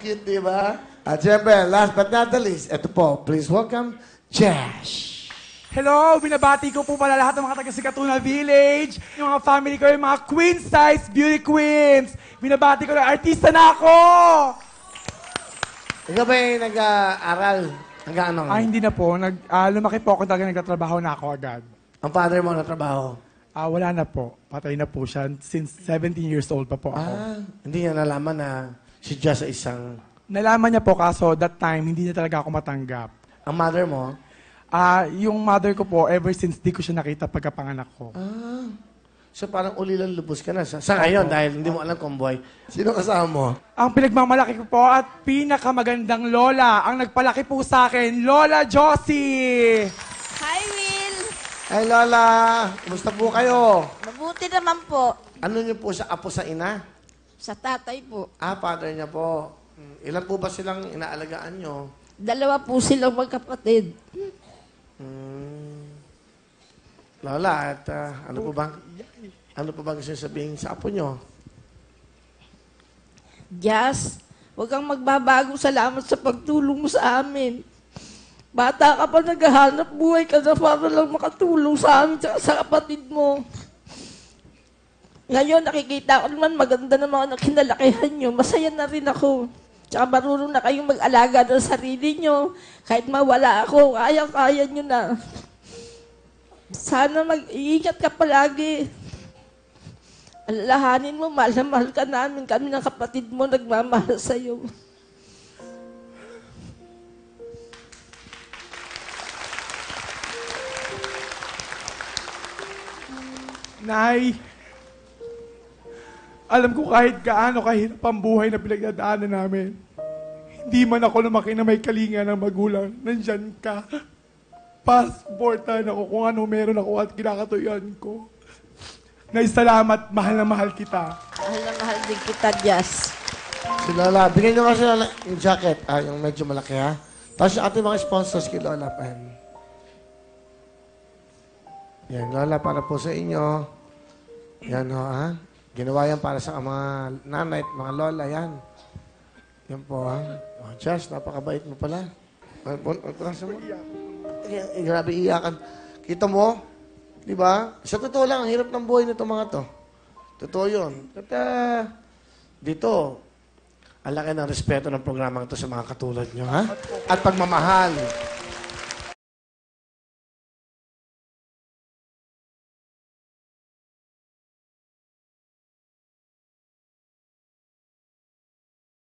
Cute, di ba? At syempre, last but not the least, ito po, please welcome, Josh. Hello! Binabati ko po pala lahat ng mga taga Sikatuna Village, yung mga family ko, yung mga queen size beauty queens. Binabati ko na artista na ako! Ikaw ba yung nag-aaral? Nag-ano? Hindi na po. Lumaki po ako talaga, nagtatrabaho na ako agad. Ang father mo na trabaho? Wala na po. Patay na po siya. Since 17 years old pa po ako. Hindi niya nalaman na si Josh ay isang... Nalaman niya po kaso that time, hindi niya talaga ako matanggap. Ang mother mo? Yung mother ko po, ever since di ko siya nakita pagkapanganak ko. So parang ulilang lubos ka na sa ngayon dahil hindi mo alam kung boy. Sino kasama mo? Ang pinagmamalaki ko po at pinakamagandang lola, ang nagpalaki po sa akin, Lola Josie! Hi, Will! Ay Lola, kumusta po kayo? Mabuti naman po. Ano niyo po sa apo sa ina? Sa tatay po. Father niya po. Ilan po ba silang inaalagaan niyo? 2 po silang magkapatid. Lola, at ano po ba gusto sabihin sa apo niyo? Jazz, huwag kang magbabago. Salamat sa pagtulong mo sa amin. Bata ka pa, naghahanap buhay ka na para lang makatulong sa amin at sa kapatid mo. Ngayon, nakikita ko naman maganda na mga kinalakihan nyo. Masaya na rin ako. Tsaka marunong na kayong mag-alaga ng sarili nyo. Kahit mawala ako, kaya nyo na. Sana mag-iingat ka palagi. Alalahanin mo, mahal na mahal ka namin. Kami ng kapatid mo nagmamahal sa'yo. Nay, alam ko kahit gaano kahirap ang buhay na pinagdadaanan namin. Hindi man ako lumaki na may kalinga ng magulang. Nandyan ka. Passportan ako kung ano meron ako at kinakatuyan ko. Nay, salamat. Mahal na mahal kita. Mahal na mahal din kita, Jazz. Si Lola, bigyan niyo kasi Lola yung jacket. Yung medyo malaki ha. Tapos yung ating mga sponsors kay Lola Pan. Yan, Lola, para po sa inyo. Yan ho, ha? Ginawa yan para sa mga nanay at mga lola, yan. Yan po, ha? Josh, napakabait mo pala. Grabe iyakan. Kita mo? Di ba? Sa totoo lang, ang hirap ng buhay nito mga to. Totoo yun. At dito, ang laki ng respeto ng programang ito sa mga katulad nyo, ha? At pagmamahal.